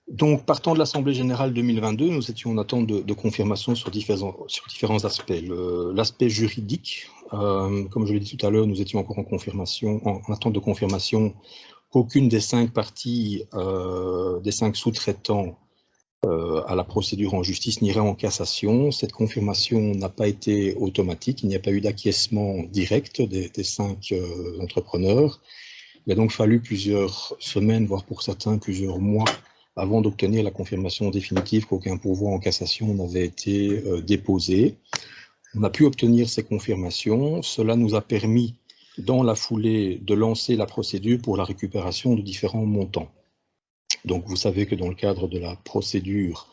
Donc, partant de l'Assemblée générale 2022, nous étions en attente de confirmation sur différents aspects. L'aspect juridique, comme je l'ai dit tout à l'heure, nous étions encore en attente de confirmation qu'aucune des 5 parties, des 5 sous-traitants à la procédure en justice n'irait en cassation. Cette confirmation n'a pas été automatique, il n'y a pas eu d'acquiescement direct des 5 entrepreneurs. Il a donc fallu plusieurs semaines, voire pour certains plusieurs mois, avant d'obtenir la confirmation définitive qu'aucun pourvoi en cassation n'avait été déposé. On a pu obtenir ces confirmations. Cela nous a permis, dans la foulée, de lancer la procédure pour la récupération de différents montants. Donc, vous savez que dans le cadre de la procédure,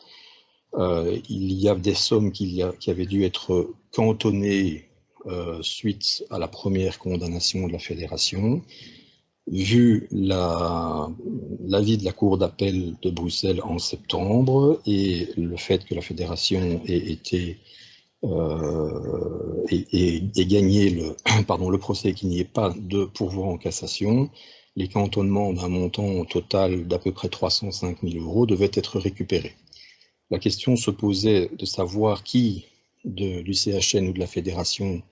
il y a des sommes qui avaient dû être cantonnées suite à la première condamnation de la fédération. Vu l'avis de la Cour d'appel de Bruxelles en septembre et le fait que la fédération ait gagné le procès, qu'il n'y ait pas de pourvoi en cassation, les cantonnements d'un montant total d'à peu près 305 000 € devaient être récupérés. La question se posait de savoir qui, du CHN ou de la fédération,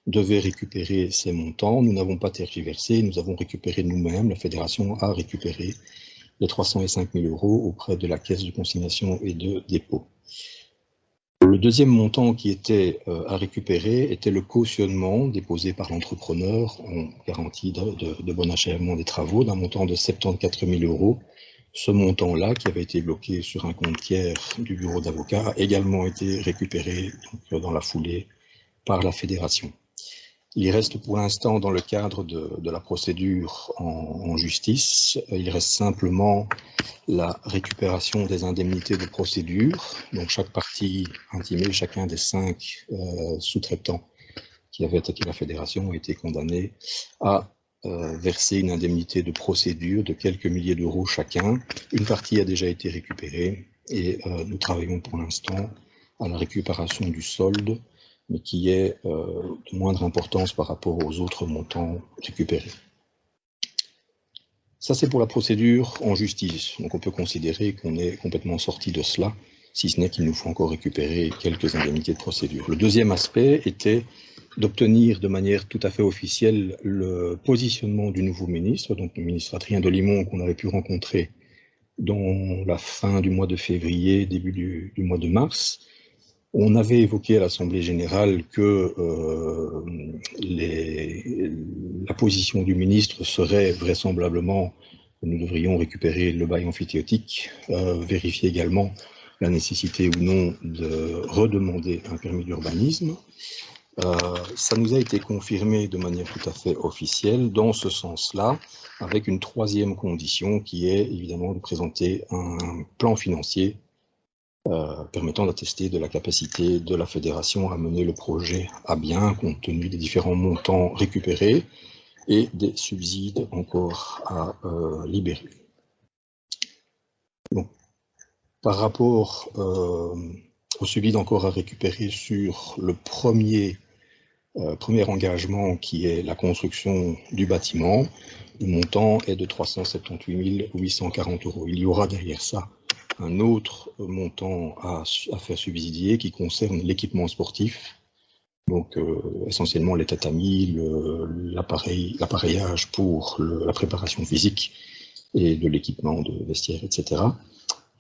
devait récupérer ces montants. Nous n'avons pas tergiversé, nous avons récupéré nous-mêmes, la fédération a récupéré les 305 000 € auprès de la caisse de consignation et de dépôt. Le deuxième montant qui était à récupérer était le cautionnement déposé par l'entrepreneur en garantie de bon achèvement des travaux d'un montant de 74 000 €. Ce montant-là, qui avait été bloqué sur un compte tiers du bureau d'avocat, a également été récupéré donc, dans la foulée par la fédération. Il reste pour l'instant dans le cadre de la procédure en justice, il reste simplement la récupération des indemnités de procédure. Donc chaque partie intimée, chacun des 5 sous-traitants qui avaient attaqué la fédération a été condamné à verser une indemnité de procédure de quelques milliers d'euros chacun. Une partie a déjà été récupérée et nous travaillons pour l'instant à la récupération du solde, mais qui est de moindre importance par rapport aux autres montants récupérés. Ça, c'est pour la procédure en justice. Donc, on peut considérer qu'on est complètement sorti de cela, si ce n'est qu'il nous faut encore récupérer quelques indemnités de procédure. Le deuxième aspect était d'obtenir de manière tout à fait officielle le positionnement du nouveau ministre, donc le ministre Adrien Delimon, qu'on avait pu rencontrer dans la fin du mois de février, début du mois de mars. On avait évoqué à l'Assemblée générale que la position du ministre serait vraisemblablement que nous devrions récupérer le bail amphithéotique, vérifier également la nécessité ou non de redemander un permis d'urbanisme. Ça nous a été confirmé de manière tout à fait officielle dans ce sens-là, avec une troisième condition qui est évidemment de présenter un plan financier permettant d'attester de la capacité de la fédération à mener le projet à bien, compte tenu des différents montants récupérés et des subsides encore à libérer. Donc, par rapport aux subsides encore à récupérer sur le premier engagement qui est la construction du bâtiment, le montant est de 378 840 €. Il y aura derrière ça un autre montant à faire subsidier qui concerne l'équipement sportif, donc essentiellement les tatamis, l'appareillage pour la préparation physique et de l'équipement de vestiaire, etc.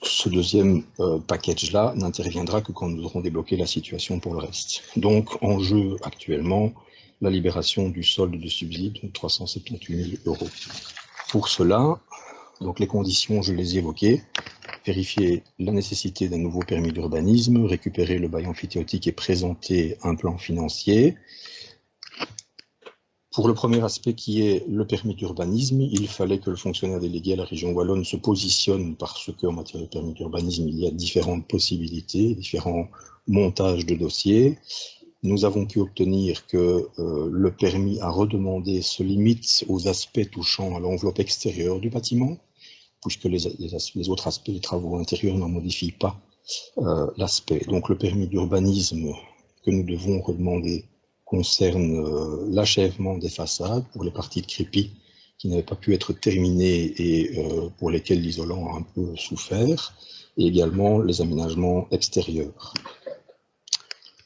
Ce deuxième package-là n'interviendra que quand nous aurons débloqué la situation pour le reste. Donc en jeu actuellement, la libération du solde de subside de 378 000 €. Pour cela, donc les conditions, je les ai évoquées. Vérifier la nécessité d'un nouveau permis d'urbanisme, récupérer le bail amphithéotique et présenter un plan financier. Pour le premier aspect qui est le permis d'urbanisme, il fallait que le fonctionnaire délégué à la région wallonne se positionne parce qu'en matière de permis d'urbanisme, il y a différentes possibilités, différents montages de dossiers. Nous avons pu obtenir que le permis à redemander se limite aux aspects touchant à l'enveloppe extérieure du bâtiment, puisque les autres aspects des travaux intérieurs n'en modifient pas l'aspect. Donc le permis d'urbanisme que nous devons redemander concerne l'achèvement des façades pour les parties de crépi qui n'avaient pas pu être terminés et pour lesquels l'isolant a un peu souffert, et également les aménagements extérieurs.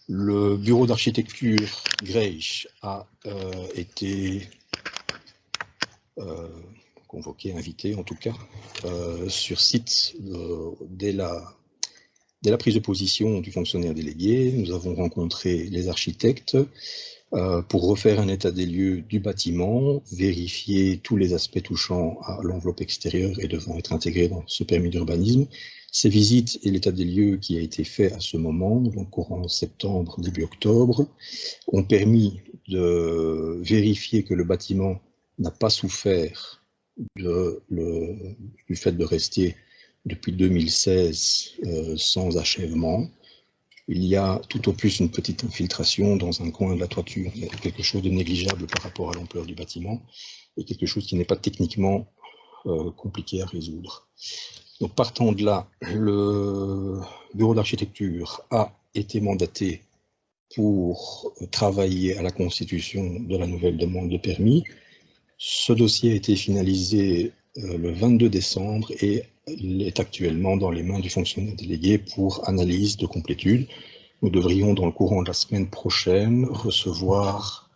Le bureau d'architecture Grech a été convoqué, invité en tout cas, sur site dès la prise de position du fonctionnaire délégué. Nous avons rencontré les architectes pour refaire un état des lieux du bâtiment, vérifier tous les aspects touchant à l'enveloppe extérieure et devant être intégrés dans ce permis d'urbanisme. Ces visites et l'état des lieux qui a été fait à ce moment, donc courant septembre, début octobre, ont permis de vérifier que le bâtiment n'a pas souffert du fait de rester depuis 2016 sans achèvement. Il y a tout au plus une petite infiltration dans un coin de la toiture, mais quelque chose de négligeable par rapport à l'ampleur du bâtiment et quelque chose qui n'est pas techniquement compliqué à résoudre. Donc partant de là, le bureau d'architecture a été mandaté pour travailler à la constitution de la nouvelle demande de permis. Ce dossier a été finalisé le 22 décembre et est actuellement dans les mains du fonctionnaire délégué pour analyse de complétude. Nous devrions, dans le courant de la semaine prochaine, recevoir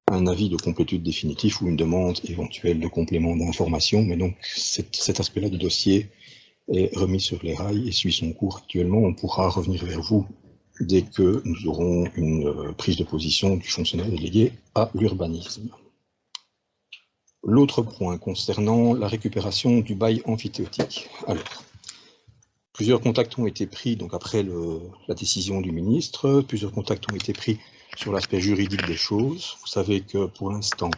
un avis de complétude définitif ou une demande éventuelle de complément d'information. Mais donc, cet aspect-là du dossier est remis sur les rails et suit son cours actuellement. On pourra revenir vers vous dès que nous aurons une prise de position du fonctionnaire délégué à l'urbanisme. L'autre point concernant la récupération du bail emphytéotique. Alors, plusieurs contacts ont été pris, donc après la décision du ministre, plusieurs contacts ont été pris sur l'aspect juridique des choses. Vous savez que pour l'instant,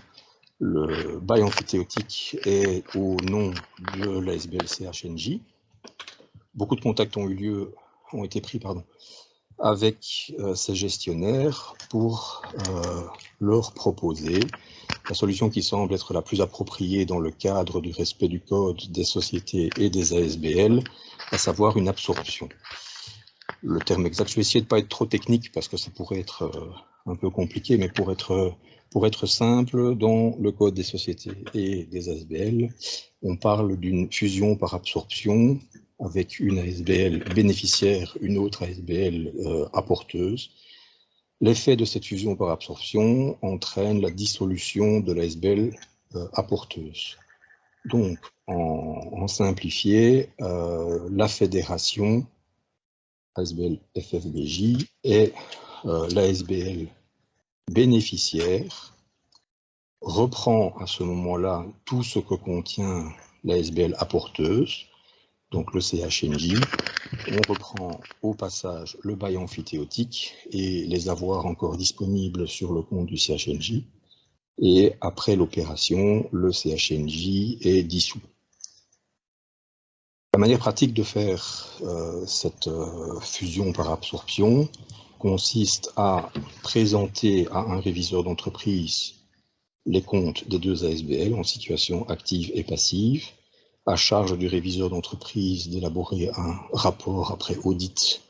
le bail emphytéotique est au nom de la SBL CHNJ. Beaucoup de contacts ont été pris avec ces gestionnaires pour leur proposer la solution qui semble être la plus appropriée dans le cadre du respect du code des sociétés et des ASBL, à savoir une absorption. Le terme exact, je vais essayer de ne pas être trop technique parce que ça pourrait être un peu compliqué, mais pour être simple, dans le code des sociétés et des ASBL, on parle d'une fusion par absorption avec une ASBL bénéficiaire, une autre ASBL apporteuse. L'effet de cette fusion par absorption entraîne la dissolution de l'ASBL apporteuse. Donc, en simplifié, la fédération ASBL FFBJ est l'ASBL bénéficiaire, reprend à ce moment-là tout ce que contient l'ASBL apporteuse, donc le CHNJ. On reprend au passage le bail emphytéotique et les avoirs encore disponibles sur le compte du CHNJ. Et après l'opération, le CHNJ est dissous. La manière pratique de faire cette fusion par absorption consiste à présenter à un réviseur d'entreprise les comptes des deux ASBL en situation active et passive, à charge du réviseur d'entreprise d'élaborer un rapport après audit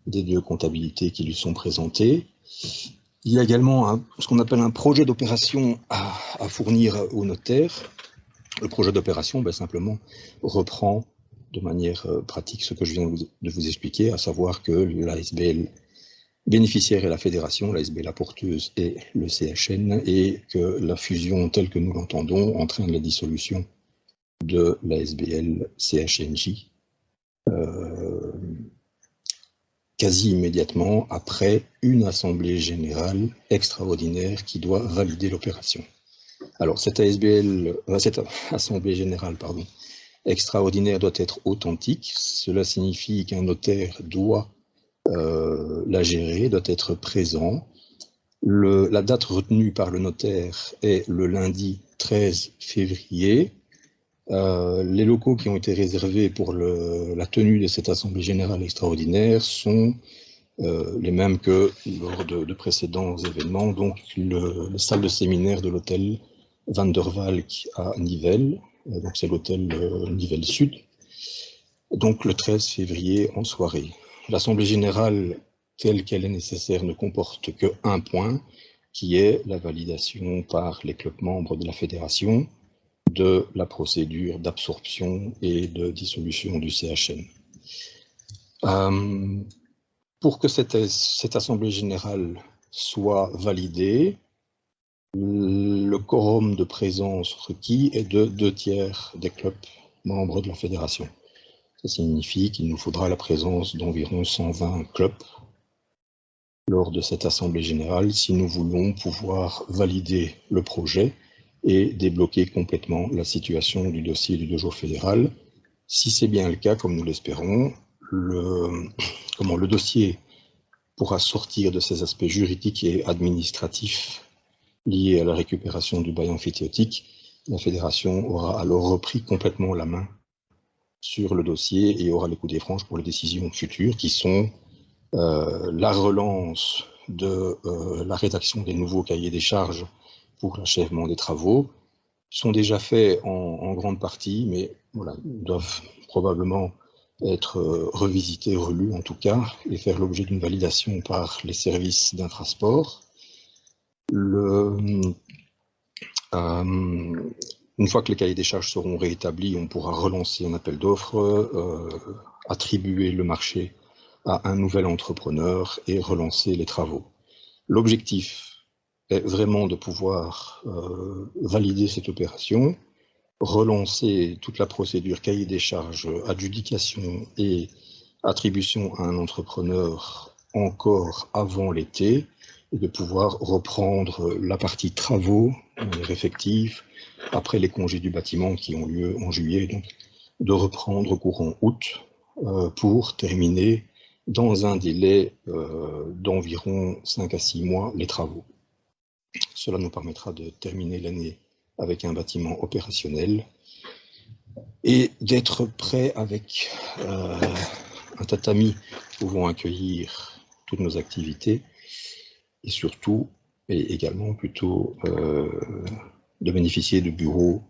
des deux comptabilités qui lui sont présentées. Il y a également ce qu'on appelle un projet d'opération à fournir au notaire. Le projet d'opération, simplement, reprend de manière pratique ce que je viens de vous expliquer, à savoir que l'ASBL bénéficiaire est la fédération, l'ASBL apporteuse est le CHN, et que la fusion telle que nous l'entendons entraîne la dissolution de l'ASBL CHNJ quasi immédiatement après une assemblée générale extraordinaire qui doit valider l'opération. Alors cette assemblée générale extraordinaire doit être authentique. Cela signifie qu'un notaire doit la gérer, doit être présent. La date retenue par le notaire est le lundi 13 février. Les locaux qui ont été réservés pour la tenue de cette assemblée générale extraordinaire sont les mêmes que lors de précédents événements, donc la salle de séminaire de l'hôtel Van der Valk à Nivelles, donc c'est l'hôtel Nivelles Sud, donc le 13 février en soirée. L'assemblée générale telle qu'elle est nécessaire ne comporte qu'un point, qui est la validation par les clubs membres de la fédération de la procédure d'absorption et de dissolution du CHN. Pour que cette assemblée générale soit validée, le quorum de présence requis est de 2/3 des clubs membres de la fédération. Ça signifie qu'il nous faudra la présence d'environ 120 clubs lors de cette assemblée générale si nous voulons pouvoir valider le projet et débloquer complètement la situation du dossier du dojo fédéral. Si c'est bien le cas, comme nous l'espérons, le dossier pourra sortir de ces aspects juridiques et administratifs liés à la récupération du bail amphithéotique. La fédération aura alors repris complètement la main sur le dossier et aura les coups des franges pour les décisions futures qui sont la relance de la rédaction des nouveaux cahiers des charges pour l'achèvement des travaux. Ils sont déjà faits en grande partie, mais voilà, ils doivent probablement être revisités, relus en tout cas, et faire l'objet d'une validation par les services d'intrasport. Une fois que les cahiers des charges seront réétablis, on pourra relancer un appel d'offres, attribuer le marché à un nouvel entrepreneur et relancer les travaux. L'objectif est vraiment de pouvoir valider cette opération, relancer toute la procédure cahier des charges, adjudication et attribution à un entrepreneur encore avant l'été, et de pouvoir reprendre la partie travaux effectifs après les congés du bâtiment qui ont lieu en juillet, donc de reprendre courant août pour terminer dans un délai d'environ 5 à 6 mois les travaux. Cela nous permettra de terminer l'année avec un bâtiment opérationnel et d'être prêt avec un tatami pouvant accueillir toutes nos activités et surtout, et également plutôt, de bénéficier de bureaux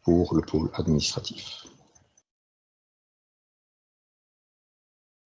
pour le pôle administratif.